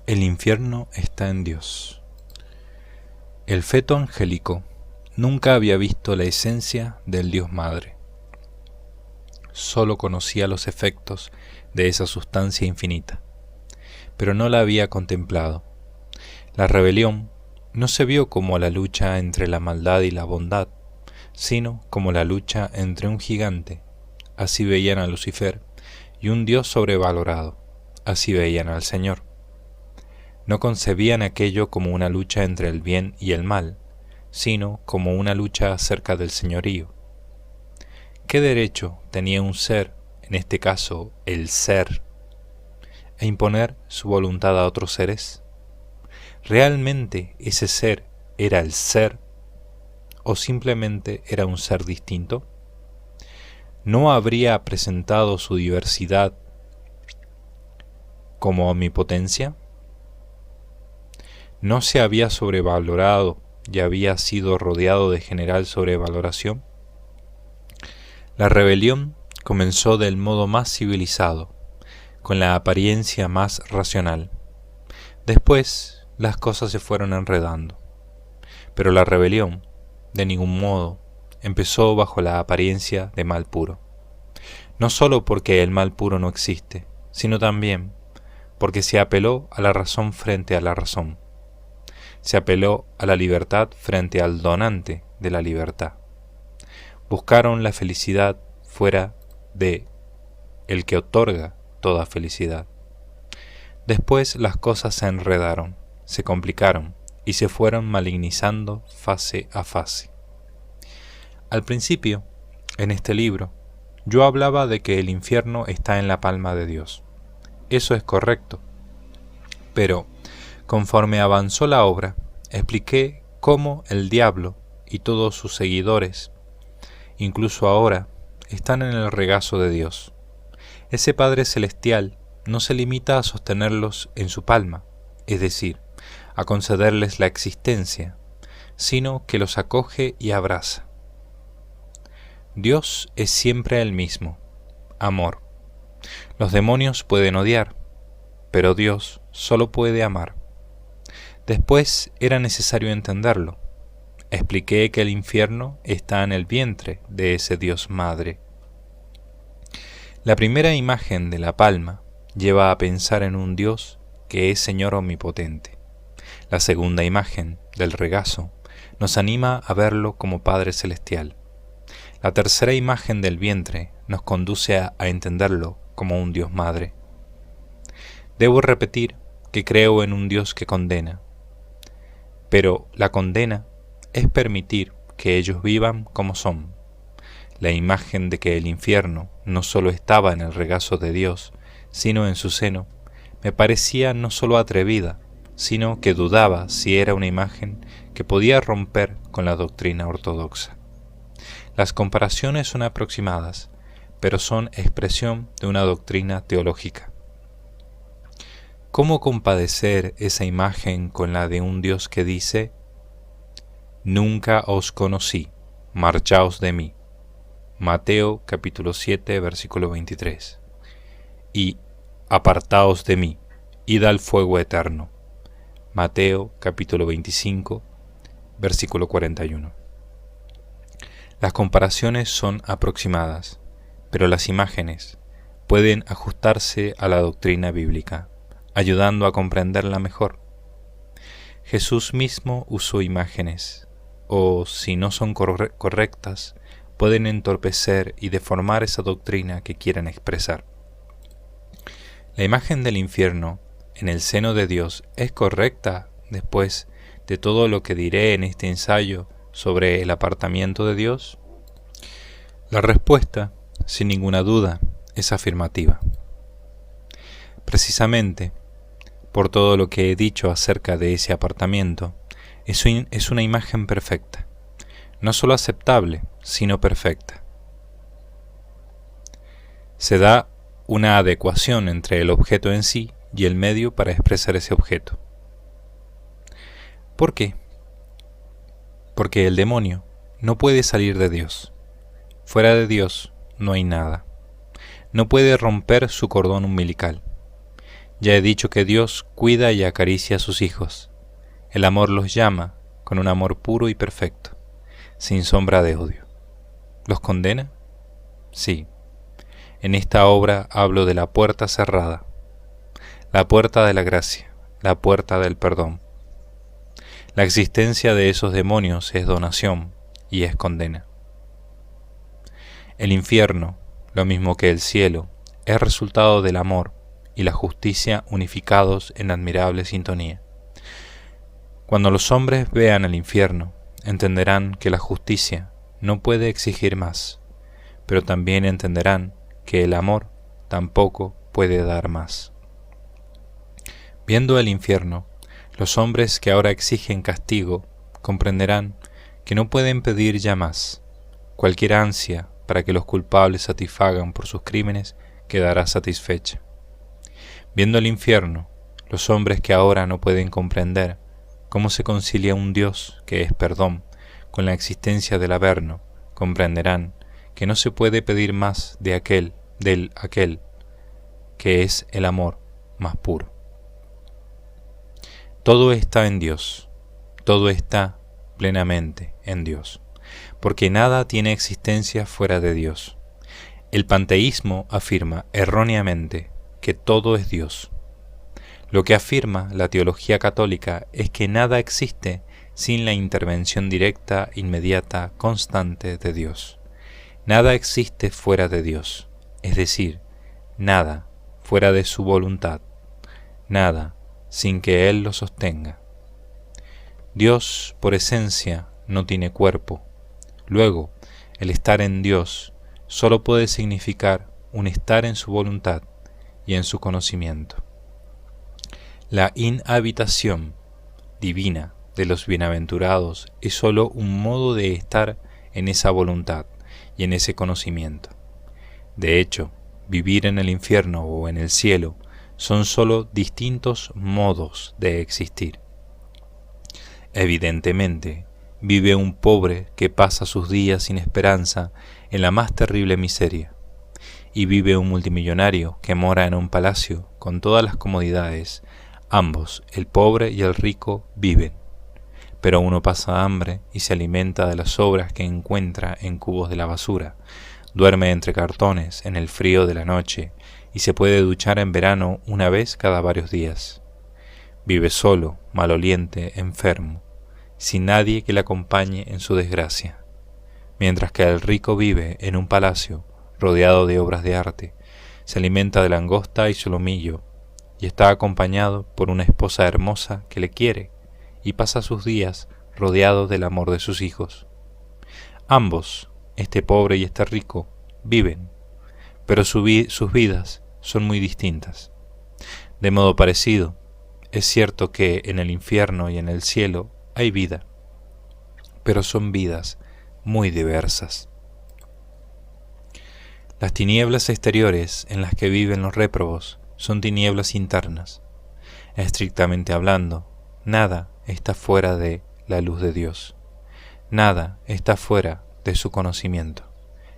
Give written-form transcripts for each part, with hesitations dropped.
El infierno está en Dios. El feto angélico nunca había visto la esencia del Dios Madre. Solo conocía los efectos de esa sustancia infinita, pero no la había contemplado. La rebelión no se vio como la lucha entre la maldad y la bondad, sino como la lucha entre un gigante, así veían a Lucifer, y un Dios sobrevalorado, así veían al Señor. No concebían aquello como una lucha entre el bien y el mal, sino como una lucha acerca del señorío. ¿Qué derecho tenía un ser, en este caso el ser, a imponer su voluntad a otros seres? ¿Realmente ese ser era el ser o simplemente era un ser distinto? ¿No habría presentado su diversidad como omnipotencia? ¿No se había sobrevalorado y había sido rodeado de general sobrevaloración? La rebelión comenzó del modo más civilizado, con la apariencia más racional. Después, las cosas se fueron enredando. Pero la rebelión, de ningún modo, empezó bajo la apariencia de mal puro. No solo porque el mal puro no existe, sino también porque se apeló a la razón frente a la razón. Se apeló a la libertad frente al donante de la libertad. Buscaron la felicidad fuera de el que otorga toda felicidad. Después las cosas se enredaron, se complicaron y se fueron malignizando fase a fase. Al principio, en este libro, yo hablaba de que el infierno está en la palma de Dios. Eso es correcto. Pero, conforme avanzó la obra, expliqué cómo el diablo y todos sus seguidores, incluso ahora, están en el regazo de Dios. Ese Padre Celestial no se limita a sostenerlos en su palma, es decir, a concederles la existencia, sino que los acoge y abraza. Dios es siempre el mismo, amor. Los demonios pueden odiar, pero Dios solo puede amar. Después era necesario entenderlo. Expliqué que el infierno está en el vientre de ese Dios Madre. La primera imagen de la palma lleva a pensar en un Dios que es Señor omnipotente. La segunda imagen, del regazo, nos anima a verlo como Padre Celestial. La tercera imagen del vientre nos conduce a entenderlo como un Dios Madre. Debo repetir que creo en un Dios que condena, pero la condena es permitir que ellos vivan como son. La imagen de que el infierno no solo estaba en el regazo de Dios, sino en su seno, me parecía no solo atrevida, sino que dudaba si era una imagen que podía romper con la doctrina ortodoxa. Las comparaciones son aproximadas, pero son expresión de una doctrina teológica. ¿Cómo compadecer esa imagen con la de un Dios que dice: «Nunca os conocí, marchaos de mí»? Mateo capítulo 7, versículo 23. Y «Apartaos de mí, id al fuego eterno». Mateo capítulo 25, versículo 41. Las comparaciones son aproximadas, pero las imágenes pueden ajustarse a la doctrina bíblica, ayudando a comprenderla mejor. Jesús mismo usó imágenes, o si no son correctas, pueden entorpecer y deformar esa doctrina que quieren expresar. La imagen del infierno en el seno de Dios es correcta después de todo lo que diré en este ensayo sobre el apartamiento de Dios. La respuesta, sin ninguna duda, es afirmativa. Precisamente, por todo lo que he dicho acerca de ese apartamiento, es una imagen perfecta, no solo aceptable, sino perfecta. Se da una adecuación entre el objeto en sí y el medio para expresar ese objeto. ¿Por qué? Porque el demonio no puede salir de Dios. Fuera de Dios no hay nada. No puede romper su cordón umbilical. Ya he dicho que Dios cuida y acaricia a sus hijos. El amor los llama con un amor puro y perfecto, sin sombra de odio. ¿Los condena? Sí. En esta obra hablo de la puerta cerrada, la puerta de la gracia, la puerta del perdón. La existencia de esos demonios es donación y es condena. El infierno, lo mismo que el cielo, es resultado del amor y la justicia unificados en admirable sintonía. Cuando los hombres vean el infierno, entenderán que la justicia no puede exigir más, pero también entenderán que el amor tampoco puede dar más. Viendo el infierno, los hombres que ahora exigen castigo comprenderán que no pueden pedir ya más. Cualquier ansia para que los culpables satisfagan por sus crímenes quedará satisfecha. Viendo el infierno, los hombres que ahora no pueden comprender cómo se concilia un Dios que es perdón con la existencia del Averno, comprenderán que no se puede pedir más de aquel que es el amor más puro. Todo está en Dios, todo está plenamente en Dios, porque nada tiene existencia fuera de Dios. El panteísmo afirma erróneamente que todo es Dios. Lo que afirma la teología católica es que nada existe sin la intervención directa, inmediata, constante de Dios. Nada existe fuera de Dios, es decir, nada fuera de su voluntad, nada sin que Él lo sostenga. Dios, por esencia, no tiene cuerpo. Luego, el estar en Dios solo puede significar un estar en su voluntad y en su conocimiento. La inhabitación divina de los bienaventurados es sólo un modo de estar en esa voluntad y en ese conocimiento. De hecho, vivir en el infierno o en el cielo son sólo distintos modos de existir. Evidentemente, vive un pobre que pasa sus días sin esperanza en la más terrible miseria, y vive un multimillonario que mora en un palacio con todas las comodidades. Ambos, el pobre y el rico, viven, pero uno pasa hambre y se alimenta de las sobras que encuentra en cubos de la basura, duerme entre cartones en el frío de la noche y se puede duchar en verano una vez cada varios días. Vive solo, maloliente, enfermo, sin nadie que le acompañe en su desgracia, mientras que el rico vive en un palacio rodeado de obras de arte, se alimenta de langosta y solomillo, y está acompañado por una esposa hermosa que le quiere y pasa sus días rodeado del amor de sus hijos. Ambos, este pobre y este rico, viven, pero sus vidas son muy distintas. De modo parecido, es cierto que en el infierno y en el cielo hay vida, pero son vidas muy diversas. Las tinieblas exteriores en las que viven los réprobos son tinieblas internas. Estrictamente hablando, nada está fuera de la luz de Dios. Nada está fuera de su conocimiento,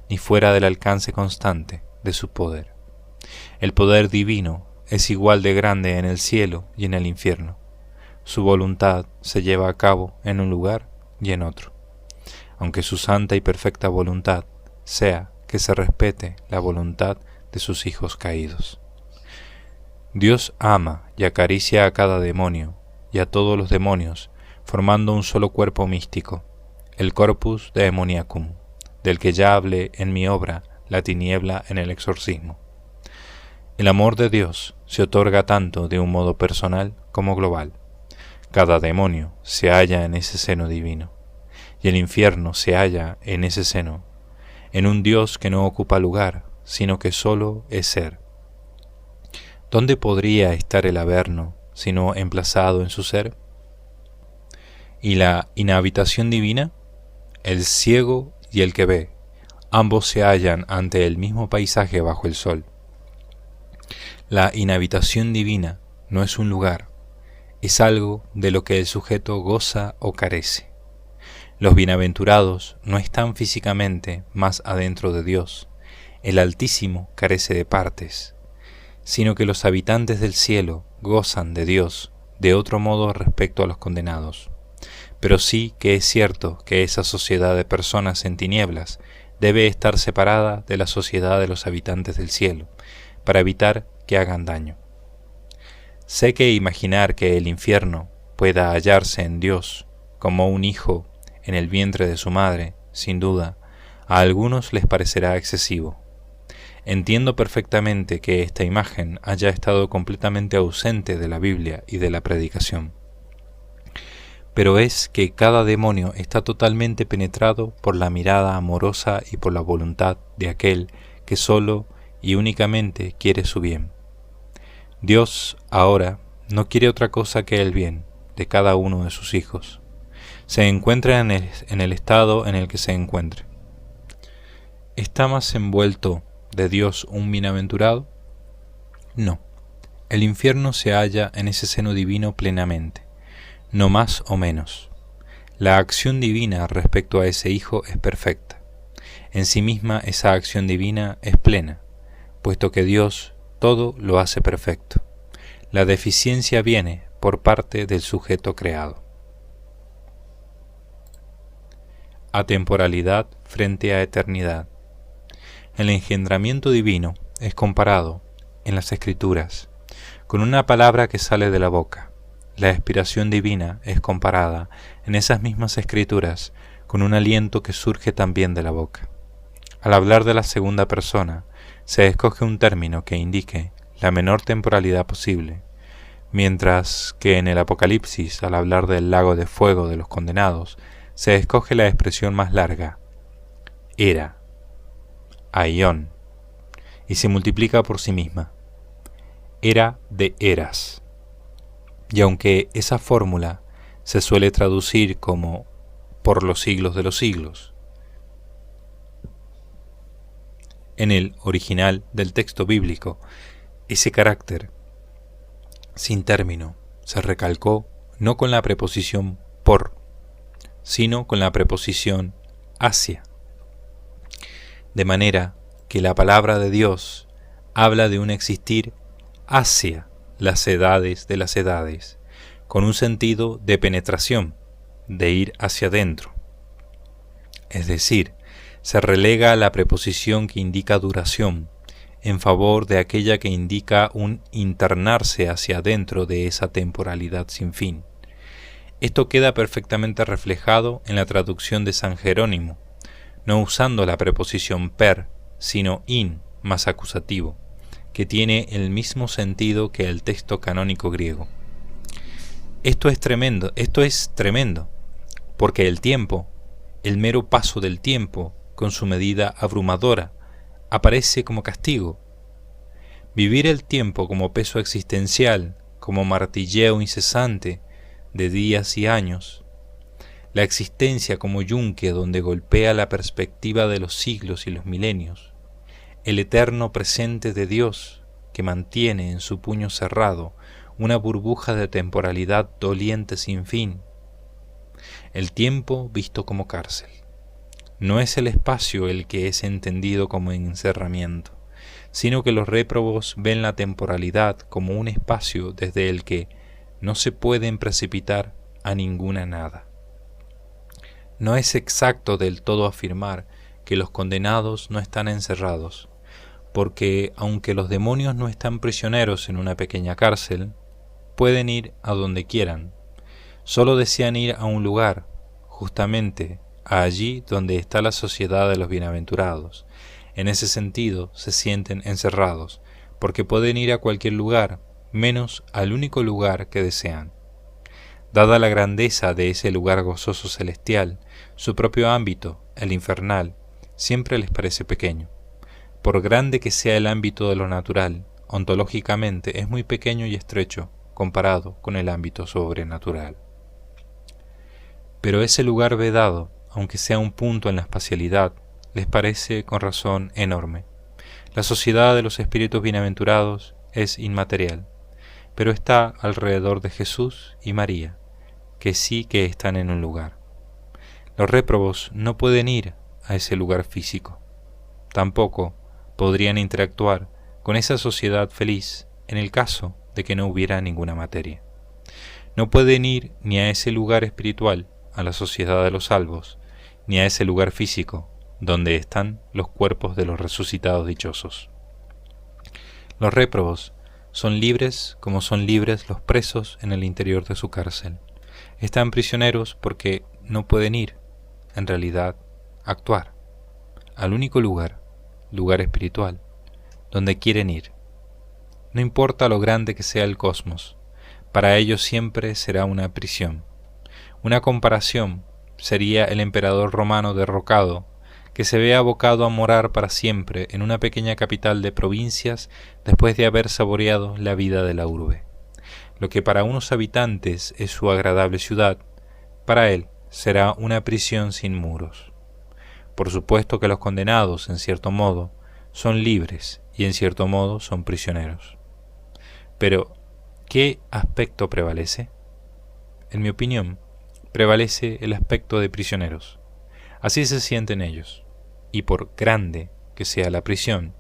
ni fuera del alcance constante de su poder. El poder divino es igual de grande en el cielo y en el infierno. Su voluntad se lleva a cabo en un lugar y en otro, aunque su santa y perfecta voluntad sea que se respete la voluntad de sus hijos caídos. Dios ama y acaricia a cada demonio y a todos los demonios, formando un solo cuerpo místico, el corpus demoniacum, del que ya hablé en mi obra La tiniebla en el exorcismo. El amor de Dios se otorga tanto de un modo personal como global. Cada demonio se halla en ese seno divino, y el infierno se halla en ese seno, en un Dios que no ocupa lugar, sino que solo es ser. ¿Dónde podría estar el Averno, sino emplazado en su ser? ¿Y la inhabitación divina? El ciego y el que ve, ambos se hallan ante el mismo paisaje bajo el sol. La inhabitación divina no es un lugar, es algo de lo que el sujeto goza o carece. Los bienaventurados no están físicamente más adentro de Dios. El Altísimo carece de partes. sino que los habitantes del cielo gozan de Dios de otro modo respecto a los condenados. Pero sí que es cierto que esa sociedad de personas en tinieblas debe estar separada de la sociedad de los habitantes del cielo, para evitar que hagan daño. Sé que imaginar que el infierno pueda hallarse en Dios como un hijo en el vientre de su madre, sin duda, a algunos les parecerá excesivo. Entiendo perfectamente que esta imagen haya estado completamente ausente de la Biblia y de la predicación. Pero es que cada demonio está totalmente penetrado por la mirada amorosa y por la voluntad de aquel que solo y únicamente quiere su bien. Dios ahora no quiere otra cosa que el bien de cada uno de sus hijos, se encuentra en el estado en el que se encuentre. ¿Está más envuelto de Dios un bienaventurado? No, el infierno se halla en ese seno divino plenamente, no más o menos. La acción divina respecto a ese hijo es perfecta. En sí misma esa acción divina es plena, puesto que Dios todo lo hace perfecto. La deficiencia viene por parte del sujeto creado. Atemporalidad frente a eternidad. El engendramiento divino es comparado, en las Escrituras, con una palabra que sale de la boca. La expiración divina es comparada, en esas mismas Escrituras, con un aliento que surge también de la boca. Al hablar de la segunda persona, se escoge un término que indique la menor temporalidad posible, mientras que en el Apocalipsis, al hablar del lago de fuego de los condenados, se escoge la expresión más larga, era, aión, y se multiplica por sí misma, era de eras. Y aunque esa fórmula se suele traducir como por los siglos de los siglos, en el original del texto bíblico, ese carácter sin término se recalcó no con la preposición por, sino con la preposición hacia. De manera que la palabra de Dios habla de un existir hacia las edades de las edades, con un sentido de penetración, de ir hacia adentro. Es decir, se relega la preposición que indica duración en favor de aquella que indica un internarse hacia adentro de esa temporalidad sin fin. Esto queda perfectamente reflejado en la traducción de San Jerónimo, no usando la preposición per, sino in más acusativo, que tiene el mismo sentido que el texto canónico griego. Esto es tremendo, porque el tiempo, el mero paso del tiempo, con su medida abrumadora, aparece como castigo. Vivir el tiempo como peso existencial, como martilleo incesante de días y años, la existencia como yunque donde golpea la perspectiva de los siglos y los milenios, el eterno presente de Dios que mantiene en su puño cerrado una burbuja de temporalidad doliente sin fin. El tiempo visto como cárcel. No es el espacio el que es entendido como encerramiento, sino que los réprobos ven la temporalidad como un espacio desde el que no se pueden precipitar a ninguna nada. No es exacto del todo afirmar que los condenados no están encerrados, porque aunque los demonios no están prisioneros en una pequeña cárcel, pueden ir a donde quieran. Solo desean ir a un lugar, justamente allí donde está la sociedad de los bienaventurados. En ese sentido se sienten encerrados, porque pueden ir a cualquier lugar, menos al único lugar que desean. Dada la grandeza de ese lugar gozoso celestial, su propio ámbito, el infernal, siempre les parece pequeño. Por grande que sea el ámbito de lo natural, ontológicamente es muy pequeño y estrecho comparado con el ámbito sobrenatural. Pero ese lugar vedado, aunque sea un punto en la espacialidad, les parece con razón enorme. La sociedad de los espíritus bienaventurados es inmaterial, pero está alrededor de Jesús y María, que sí que están en un lugar. Los réprobos no pueden ir a ese lugar físico. Tampoco podrían interactuar con esa sociedad feliz en el caso de que no hubiera ninguna materia. No pueden ir ni a ese lugar espiritual, a la sociedad de los salvos, ni a ese lugar físico, donde están los cuerpos de los resucitados dichosos. Los réprobos son libres como son libres los presos en el interior de su cárcel. Están prisioneros porque no pueden ir, en realidad, actuar, al único lugar espiritual, donde quieren ir. No importa lo grande que sea el cosmos, para ellos siempre será una prisión. Una comparación sería el emperador romano derrocado, que se ve abocado a morar para siempre en una pequeña capital de provincias después de haber saboreado la vida de la urbe. Lo que para unos habitantes es su agradable ciudad, para él será una prisión sin muros. Por supuesto que los condenados, en cierto modo, son libres y en cierto modo son prisioneros. Pero, ¿qué aspecto prevalece? En mi opinión, prevalece el aspecto de prisioneros. Así se sienten ellos, y por grande que sea la prisión,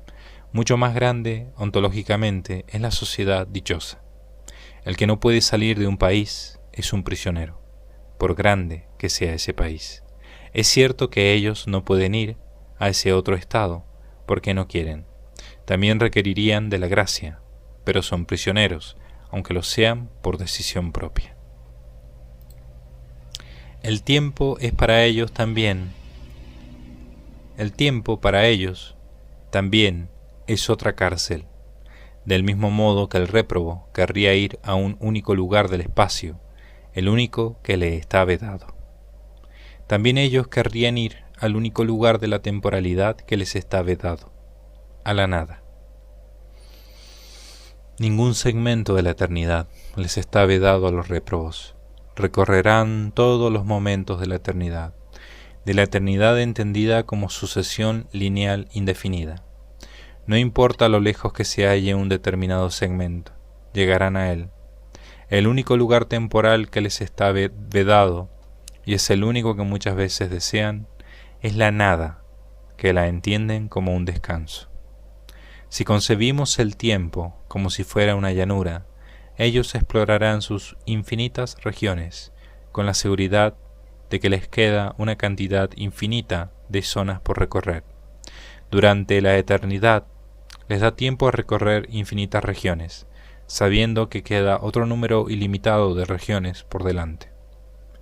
mucho más grande ontológicamente es la sociedad dichosa. El que no puede salir de un país es un prisionero, por grande que sea ese país. Es cierto que ellos no pueden ir a ese otro estado porque no quieren. También requerirían de la gracia, pero son prisioneros, aunque lo sean por decisión propia. El tiempo es para ellos también. El tiempo para ellos también es otra cárcel. Del mismo modo que el réprobo querría ir a un único lugar del espacio, el único que le está vedado. También ellos querrían ir al único lugar de la temporalidad que les está vedado, a la nada. Ningún segmento de la eternidad les está vedado a los réprobos. Recorrerán todos los momentos de la eternidad entendida como sucesión lineal indefinida. No importa lo lejos que se halle un determinado segmento, llegarán a él. El único lugar temporal que les está vedado, y es el único que muchas veces desean, es la nada, que la entienden como un descanso. Si concebimos el tiempo como si fuera una llanura, ellos explorarán sus infinitas regiones, con la seguridad de que les queda una cantidad infinita de zonas por recorrer. Durante la eternidad les da tiempo a recorrer infinitas regiones, sabiendo que queda otro número ilimitado de regiones por delante.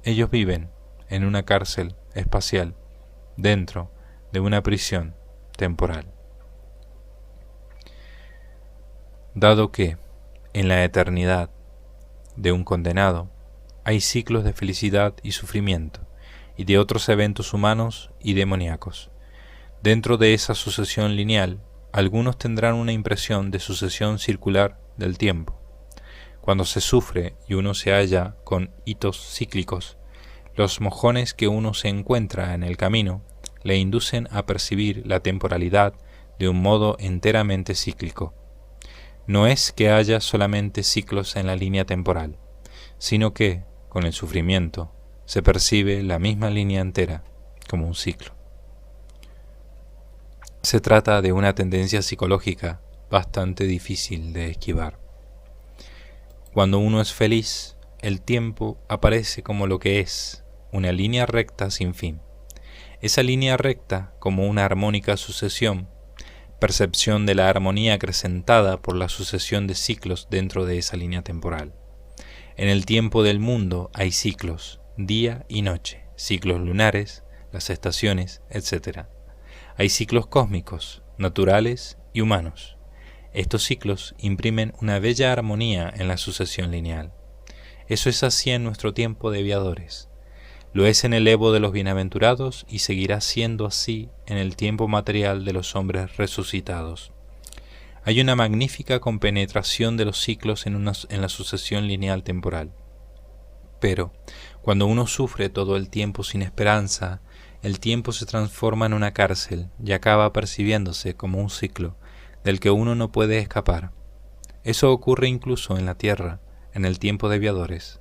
Ellos viven en una cárcel espacial, dentro de una prisión temporal. Dado que, en la eternidad de un condenado, hay ciclos de felicidad y sufrimiento, y de otros eventos humanos y demoníacos. Dentro de esa sucesión lineal, algunos tendrán una impresión de sucesión circular del tiempo. Cuando se sufre y uno se halla con hitos cíclicos, los mojones que uno se encuentra en el camino le inducen a percibir la temporalidad de un modo enteramente cíclico. No es que haya solamente ciclos en la línea temporal, sino que, con el sufrimiento, se percibe la misma línea entera como un ciclo. Se trata de una tendencia psicológica bastante difícil de esquivar. Cuando uno es feliz, el tiempo aparece como lo que es, una línea recta sin fin. Esa línea recta, como una armónica sucesión, percepción de la armonía acrecentada por la sucesión de ciclos dentro de esa línea temporal. En el tiempo del mundo hay ciclos, día y noche, ciclos lunares, las estaciones, etc. Hay ciclos cósmicos, naturales y humanos. Estos ciclos imprimen una bella armonía en la sucesión lineal. Eso es así en nuestro tiempo de viadores. Lo es en el Evo de los bienaventurados y seguirá siendo así en el tiempo material de los hombres resucitados. Hay una magnífica compenetración de los ciclos en la sucesión lineal temporal. Pero, cuando uno sufre todo el tiempo sin esperanza, el tiempo se transforma en una cárcel y acaba percibiéndose como un ciclo del que uno no puede escapar. Eso ocurre incluso en la tierra, en el tiempo de viadores.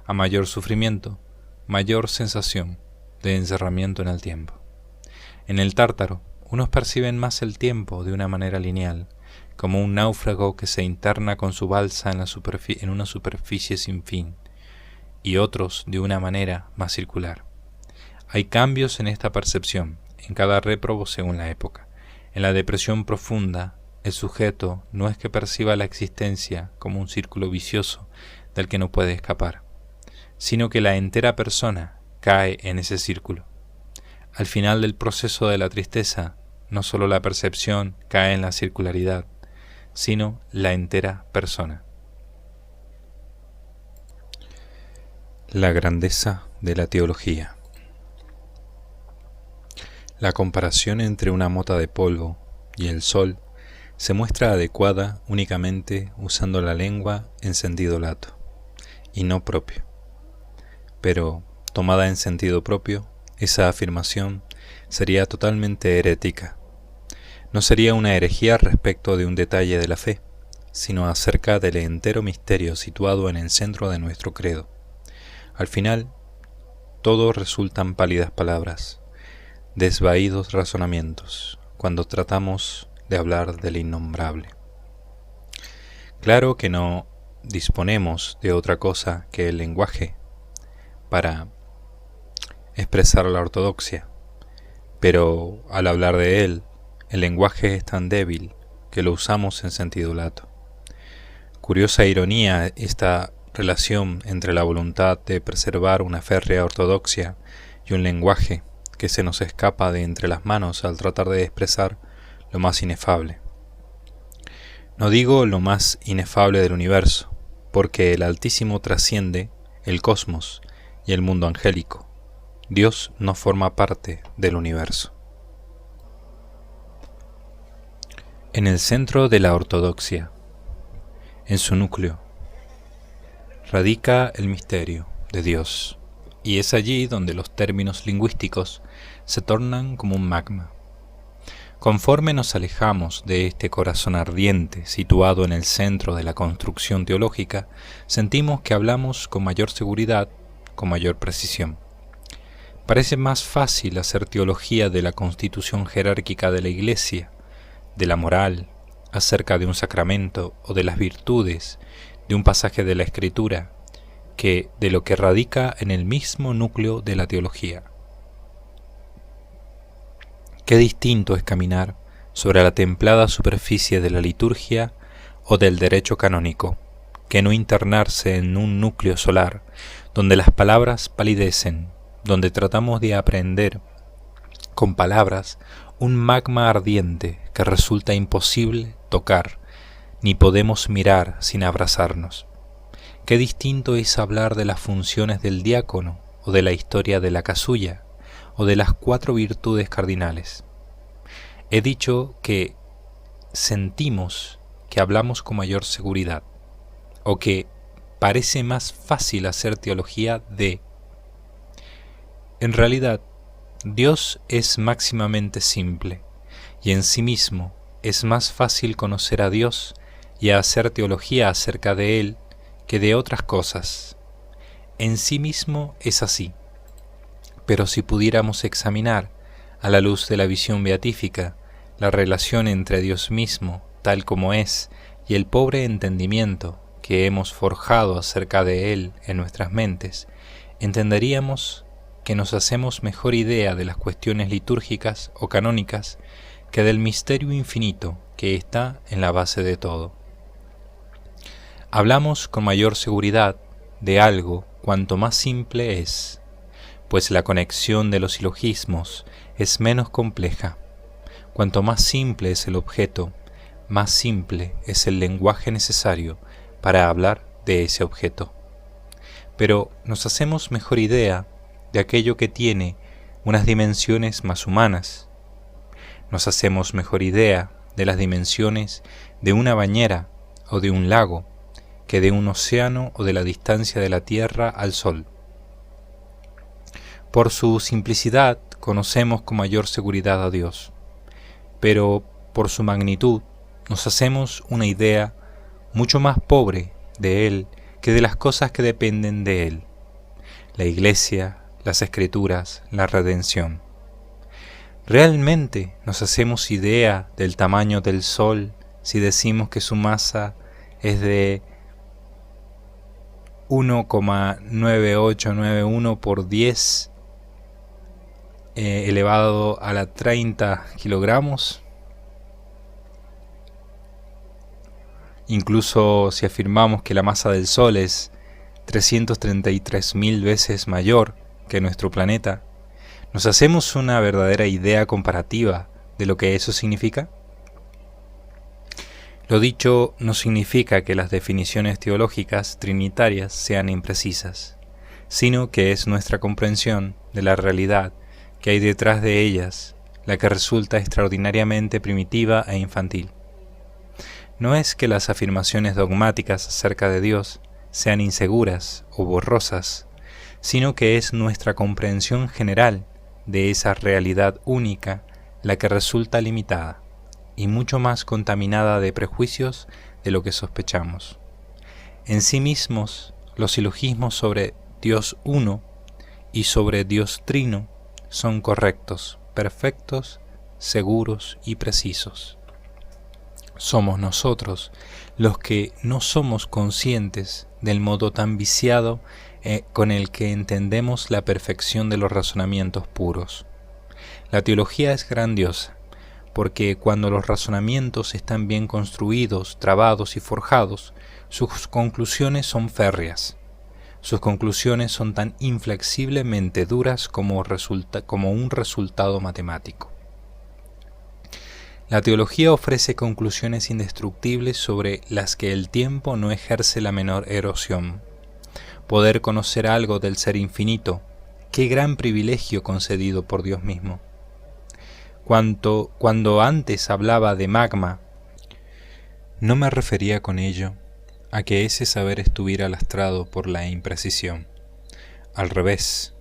A mayor sufrimiento, mayor sensación de encerramiento en el tiempo. En el Tártaro, unos perciben más el tiempo de una manera lineal, como un náufrago que se interna con su balsa en una superficie sin fin, y otros de una manera más circular. Hay cambios en esta percepción, en cada réprobo según la época. En la depresión profunda, el sujeto no es que perciba la existencia como un círculo vicioso del que no puede escapar, sino que la entera persona cae en ese círculo. Al final del proceso de la tristeza, no solo la percepción cae en la circularidad, sino la entera persona. La grandeza de la teología. La comparación entre una mota de polvo y el sol se muestra adecuada únicamente usando la lengua en sentido lato, y no propio. Pero, tomada en sentido propio, esa afirmación sería totalmente herética. No sería una herejía respecto de un detalle de la fe, sino acerca del entero misterio situado en el centro de nuestro credo. Al final, todo resultan pálidas palabras, desvaídos razonamientos, cuando tratamos de hablar del innombrable. Claro que no disponemos de otra cosa que el lenguaje para expresar la ortodoxia, pero al hablar de él, el lenguaje es tan débil que lo usamos en sentido lato. Curiosa ironía esta relación entre la voluntad de preservar una férrea ortodoxia y un lenguaje que se nos escapa de entre las manos al tratar de expresar lo más inefable. No digo lo más inefable del universo, porque el Altísimo trasciende el cosmos y el mundo angélico. Dios no forma parte del universo. En el centro de la ortodoxia, en su núcleo, radica el misterio de Dios, y es allí donde los términos lingüísticos se tornan como un magma. Conforme nos alejamos de este corazón ardiente situado en el centro de la construcción teológica, sentimos que hablamos con mayor seguridad, con mayor precisión. Parece más fácil hacer teología de la constitución jerárquica de la Iglesia, de la moral, acerca de un sacramento o de las virtudes, de un pasaje de la Escritura, que de lo que radica en el mismo núcleo de la teología. Qué distinto es caminar sobre la templada superficie de la liturgia o del derecho canónico, que no internarse en un núcleo solar, donde las palabras palidecen, donde tratamos de aprender con palabras un magma ardiente que resulta imposible tocar, ni podemos mirar sin abrazarnos. Qué distinto es hablar de las funciones del diácono, o de la historia de la casulla, o de las 4 virtudes cardinales. He dicho que sentimos que hablamos con mayor seguridad, o que parece más fácil hacer teología de. En realidad, Dios es máximamente simple, y en sí mismo es más fácil conocer a Dios y hacer teología acerca de Él que de otras cosas. En sí mismo es así, pero si pudiéramos examinar, a la luz de la visión beatífica, la relación entre Dios mismo, tal como es, y el pobre entendimiento que hemos forjado acerca de Él en nuestras mentes, entenderíamos que nos hacemos mejor idea de las cuestiones litúrgicas o canónicas que del misterio infinito que está en la base de todo. Hablamos con mayor seguridad de algo cuanto más simple es, pues la conexión de los silogismos es menos compleja. Cuanto más simple es el objeto, más simple es el lenguaje necesario para hablar de ese objeto. Pero nos hacemos mejor idea de aquello que tiene unas dimensiones más humanas. Nos hacemos mejor idea de las dimensiones de una bañera o de un lago que de un océano o de la distancia de la Tierra al Sol. Por su simplicidad conocemos con mayor seguridad a Dios, pero por su magnitud nos hacemos una idea mucho más pobre de Él que de las cosas que dependen de Él: la Iglesia, las Escrituras, la redención. ¿Realmente nos hacemos idea del tamaño del Sol si decimos que su masa es de 1,9891 por 10 elevado a la 30 kilogramos? Incluso si afirmamos que la masa del Sol es 333.000 veces mayor que nuestro planeta, ¿nos hacemos una verdadera idea comparativa de lo que eso significa? Lo dicho no significa que las definiciones teológicas trinitarias sean imprecisas, sino que es nuestra comprensión de la realidad que hay detrás de ellas la que resulta extraordinariamente primitiva e infantil. No es que las afirmaciones dogmáticas acerca de Dios sean inseguras o borrosas, sino que es nuestra comprensión general de esa realidad única la que resulta limitada y mucho más contaminada de prejuicios de lo que sospechamos. En sí mismos, los silogismos sobre Dios uno y sobre Dios trino son correctos, perfectos, seguros y precisos. Somos nosotros los que no somos conscientes del modo tan viciado con el que entendemos la perfección de los razonamientos puros. La teología es grandiosa, porque cuando los razonamientos están bien construidos, trabados y forjados, sus conclusiones son férreas. Sus conclusiones son tan inflexiblemente duras como un resultado matemático. La teología ofrece conclusiones indestructibles sobre las que el tiempo no ejerce la menor erosión. Poder conocer algo del ser infinito, qué gran privilegio concedido por Dios mismo. Cuando antes hablaba de magma, no me refería con ello a que ese saber estuviera lastrado por la imprecisión. Al revés,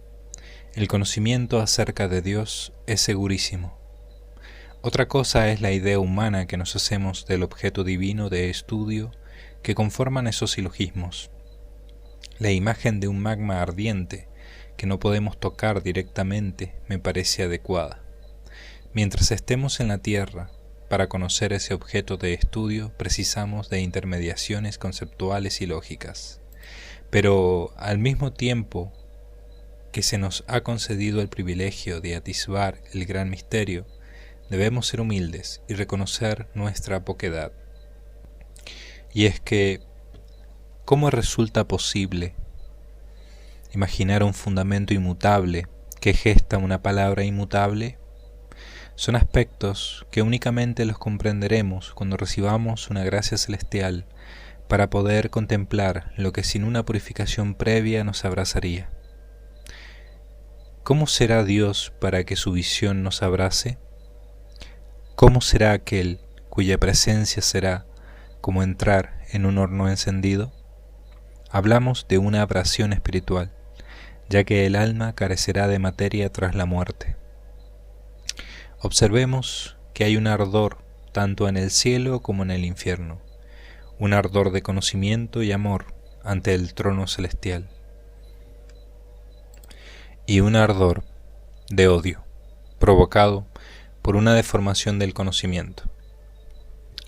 el conocimiento acerca de Dios es segurísimo. Otra cosa es la idea humana que nos hacemos del objeto divino de estudio que conforman esos silogismos. La imagen de un magma ardiente que no podemos tocar directamente me parece adecuada. Mientras estemos en la Tierra, para conocer ese objeto de estudio precisamos de intermediaciones conceptuales y lógicas. Pero al mismo tiempo que se nos ha concedido el privilegio de atisbar el gran misterio, debemos ser humildes y reconocer nuestra poquedad. Y es que, ¿cómo resulta posible imaginar un fundamento inmutable que gesta una palabra inmutable? Son aspectos que únicamente los comprenderemos cuando recibamos una gracia celestial para poder contemplar lo que sin una purificación previa nos abrazaría. ¿Cómo será Dios para que su visión nos abrace? ¿Cómo será aquel cuya presencia será como entrar en un horno encendido? Hablamos de una abrasión espiritual, ya que el alma carecerá de materia tras la muerte. Observemos que hay un ardor tanto en el cielo como en el infierno, un ardor de conocimiento y amor ante el trono celestial, y un ardor de odio, provocado por una deformación del conocimiento,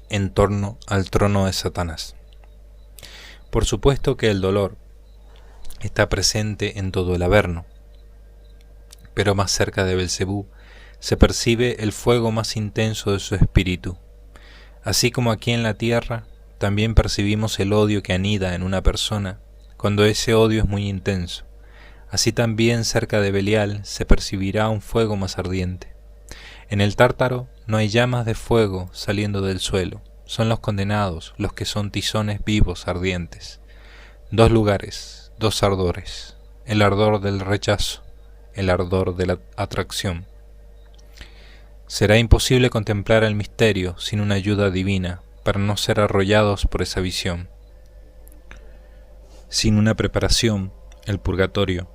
en torno al trono de Satanás. Por supuesto que el dolor está presente en todo el Averno, pero más cerca de Belcebú se percibe el fuego más intenso de su espíritu. Así como aquí en la tierra, también percibimos el odio que anida en una persona cuando ese odio es muy intenso. Así también cerca de Belial se percibirá un fuego más ardiente. En el Tártaro no hay llamas de fuego saliendo del suelo, son los condenados los que son tizones vivos ardientes. Dos lugares, dos ardores, el ardor del rechazo, el ardor de la atracción. Será imposible contemplar el misterio sin una ayuda divina para no ser arrollados por esa visión. Sin una preparación, el purgatorio,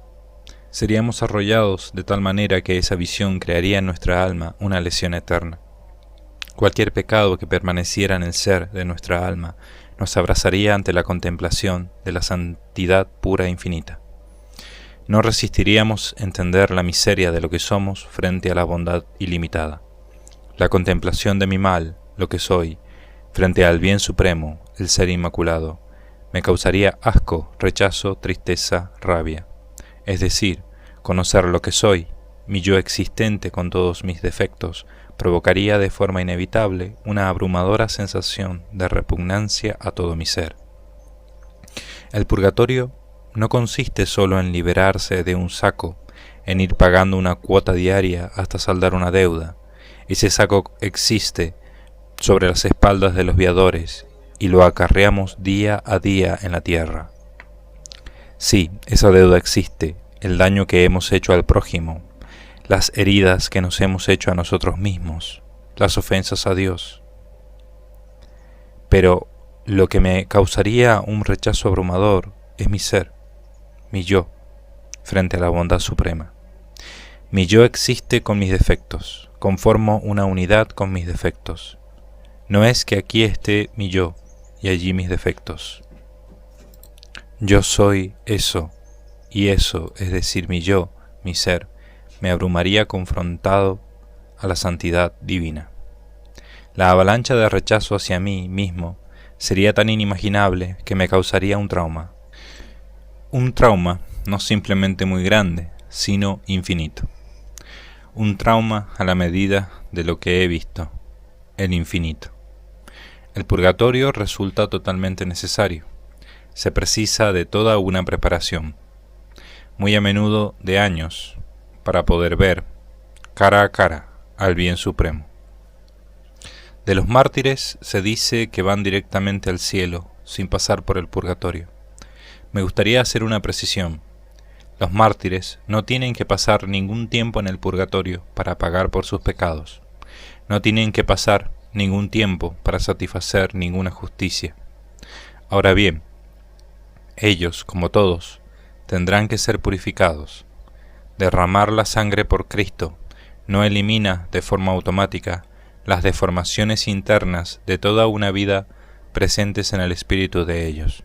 seríamos arrollados de tal manera que esa visión crearía en nuestra alma una lesión eterna. Cualquier pecado que permaneciera en el ser de nuestra alma nos abrazaría ante la contemplación de la santidad pura e infinita. No resistiríamos entender la miseria de lo que somos frente a la bondad ilimitada. La contemplación de mi mal, lo que soy, frente al bien supremo, el ser inmaculado, me causaría asco, rechazo, tristeza, rabia. Es decir, conocer lo que soy, mi yo existente con todos mis defectos, provocaría de forma inevitable una abrumadora sensación de repugnancia a todo mi ser. El purgatorio no consiste solo en liberarse de un saco, en ir pagando una cuota diaria hasta saldar una deuda. Ese saco existe sobre las espaldas de los viadores y lo acarreamos día a día en la tierra. Sí, esa deuda existe, el daño que hemos hecho al prójimo, las heridas que nos hemos hecho a nosotros mismos, las ofensas a Dios. Pero lo que me causaría un rechazo abrumador es mi ser, mi yo, frente a la bondad suprema. Mi yo existe con mis defectos, conformo una unidad con mis defectos. No es que aquí esté mi yo y allí mis defectos. Yo soy eso, y eso, es decir, mi yo, mi ser, me abrumaría confrontado a la santidad divina. La avalancha de rechazo hacia mí mismo sería tan inimaginable que me causaría un trauma. Un trauma no simplemente muy grande, sino infinito. Un trauma a la medida de lo que he visto, el infinito. El purgatorio resulta totalmente necesario. Se precisa de toda una preparación, muy a menudo de años, para poder ver, cara a cara, al bien supremo. De los mártires se dice que van directamente al cielo, sin pasar por el purgatorio. Me gustaría hacer una precisión. Los mártires no tienen que pasar ningún tiempo en el purgatorio para pagar por sus pecados. No tienen que pasar ningún tiempo para satisfacer ninguna justicia. Ahora bien, ellos, como todos, tendrán que ser purificados. Derramar la sangre por Cristo no elimina de forma automática las deformaciones internas de toda una vida presentes en el espíritu de ellos.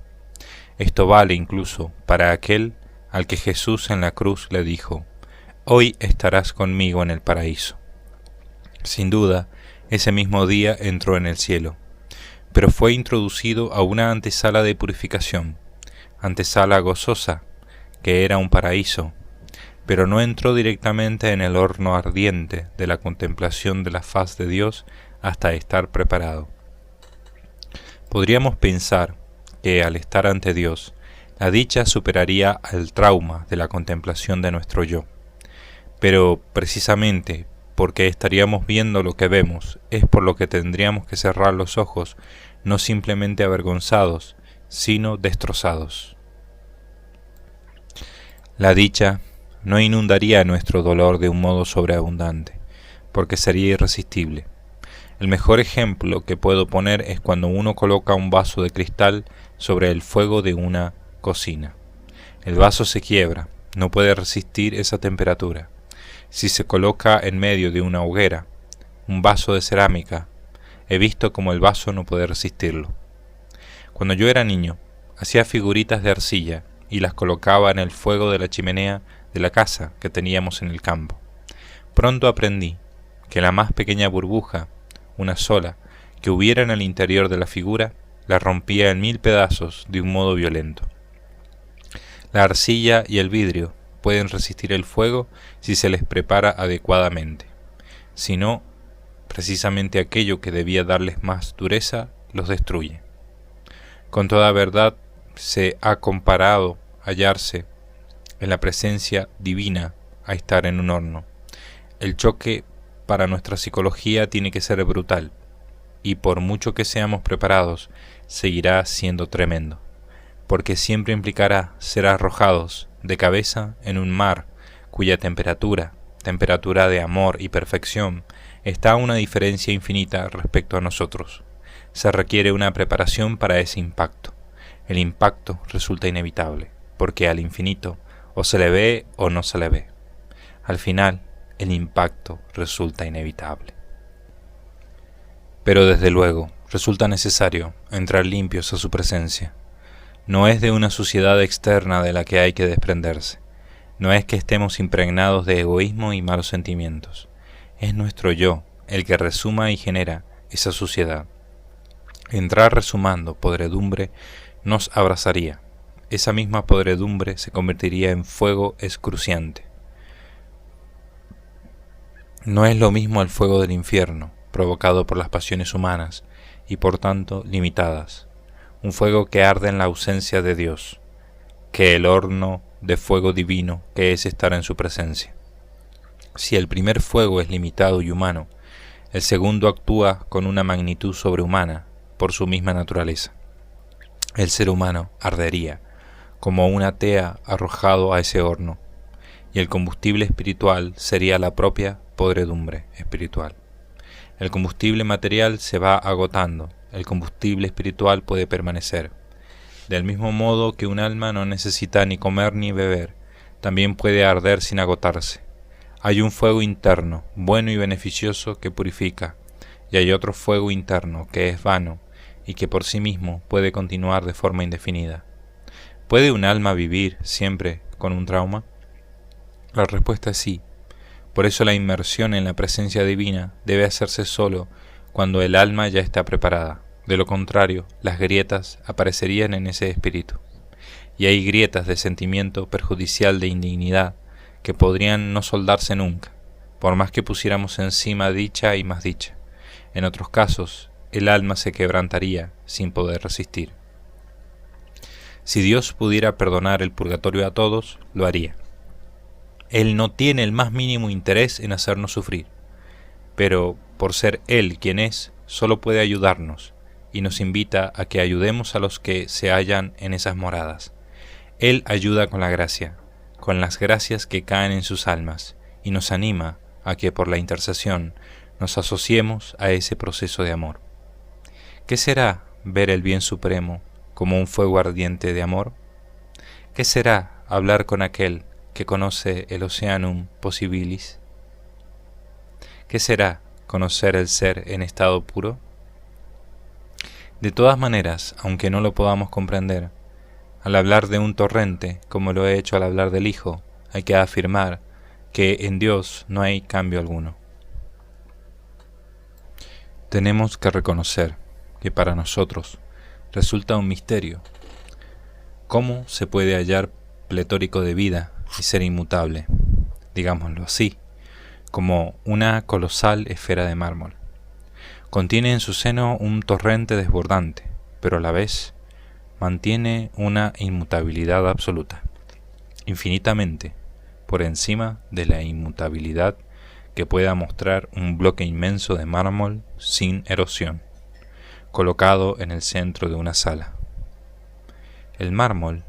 Esto vale incluso para aquel al que Jesús en la cruz le dijo: «Hoy estarás conmigo en el paraíso». Sin duda, ese mismo día entró en el cielo, pero fue introducido a una antesala de purificación, antesala gozosa, que era un paraíso, pero no entró directamente en el horno ardiente de la contemplación de la faz de Dios hasta estar preparado. Podríamos pensar que al estar ante Dios, la dicha superaría al trauma de la contemplación de nuestro yo, pero precisamente porque estaríamos viendo lo que vemos, es por lo que tendríamos que cerrar los ojos, no simplemente avergonzados, sino destrozados. La dicha no inundaría nuestro dolor de un modo sobreabundante, porque sería irresistible. El mejor ejemplo que puedo poner es cuando uno coloca un vaso de cristal sobre el fuego de una cocina. El vaso se quiebra, no puede resistir esa temperatura. Si se coloca en medio de una hoguera, un vaso de cerámica, he visto como el vaso no puede resistirlo. Cuando yo era niño, hacía figuritas de arcilla y las colocaba en el fuego de la chimenea de la casa que teníamos en el campo. Pronto aprendí que la más pequeña burbuja, una sola, que hubiera en el interior de la figura, la rompía en 1000 pedazos de un modo violento. La arcilla y el vidrio pueden resistir el fuego si se les prepara adecuadamente. Si no, precisamente aquello que debía darles más dureza los destruye. Con toda verdad se ha comparado hallarse en la presencia divina a estar en un horno. El choque para nuestra psicología tiene que ser brutal, y por mucho que seamos preparados, seguirá siendo tremendo, porque siempre implicará ser arrojados de cabeza en un mar cuya temperatura de amor y perfección, está a una diferencia infinita respecto a nosotros. Se requiere una preparación para ese impacto. El impacto resulta inevitable, porque al infinito o se le ve o no se le ve. Al final, el impacto resulta inevitable. Pero desde luego, resulta necesario entrar limpios a su presencia. No es de una suciedad externa de la que hay que desprenderse. No es que estemos impregnados de egoísmo y malos sentimientos. Es nuestro yo el que resuma y genera esa suciedad. Entrar resumando podredumbre nos abrazaría. Esa misma podredumbre se convertiría en fuego excruciante. No es lo mismo el fuego del infierno, provocado por las pasiones humanas y por tanto limitadas, un fuego que arde en la ausencia de Dios, que el horno de fuego divino que es estar en su presencia. Si el primer fuego es limitado y humano, el segundo actúa con una magnitud sobrehumana por su misma naturaleza. El ser humano ardería como una tea arrojado a ese horno, y el combustible espiritual sería la propia podredumbre espiritual. El combustible material se va agotando, el combustible espiritual puede permanecer. Del mismo modo que un alma no necesita ni comer ni beber, también puede arder sin agotarse. Hay un fuego interno, bueno y beneficioso, que purifica, y hay otro fuego interno que es vano y que por sí mismo puede continuar de forma indefinida. ¿Puede un alma vivir siempre con un trauma? La respuesta es sí. Por eso la inmersión en la presencia divina debe hacerse solo cuando el alma ya está preparada. De lo contrario, las grietas aparecerían en ese espíritu. Y hay grietas de sentimiento perjudicial de indignidad que podrían no soldarse nunca, por más que pusiéramos encima dicha y más dicha. En otros casos, el alma se quebrantaría sin poder resistir. Si Dios pudiera perdonar el purgatorio a todos, lo haría. Él no tiene el más mínimo interés en hacernos sufrir, pero por ser Él quien es, solo puede ayudarnos, y nos invita a que ayudemos a los que se hallan en esas moradas. Él ayuda con la gracia, con las gracias que caen en sus almas, y nos anima a que por la intercesión nos asociemos a ese proceso de amor. ¿Qué será ver el bien supremo como un fuego ardiente de amor? ¿Qué será hablar con aquel que conoce el Oceanum Possibilis? ¿Qué será conocer el ser en estado puro? De todas maneras, aunque no lo podamos comprender, al hablar de un torrente, como lo he hecho al hablar del Hijo, hay que afirmar que en Dios no hay cambio alguno. Tenemos que reconocer que para nosotros resulta un misterio cómo se puede hallar pletórico de vida y ser inmutable, digámoslo así, como una colosal esfera de mármol. Contiene en su seno un torrente desbordante, pero a la vez mantiene una inmutabilidad absoluta, infinitamente por encima de la inmutabilidad que pueda mostrar un bloque inmenso de mármol sin erosión, colocado en el centro de una sala. El mármol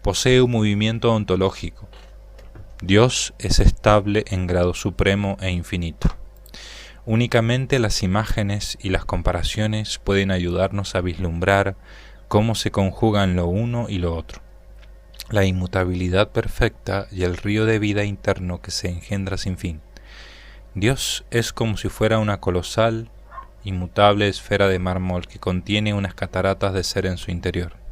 posee un movimiento ontológico. Dios es estable en grado supremo e infinito. Únicamente las imágenes y las comparaciones pueden ayudarnos a vislumbrar cómo se conjugan lo uno y lo otro. La inmutabilidad perfecta y el río de vida interno que se engendra sin fin. Dios es como si fuera una colosal, inmutable esfera de mármol que contiene unas cataratas de ser en su interior.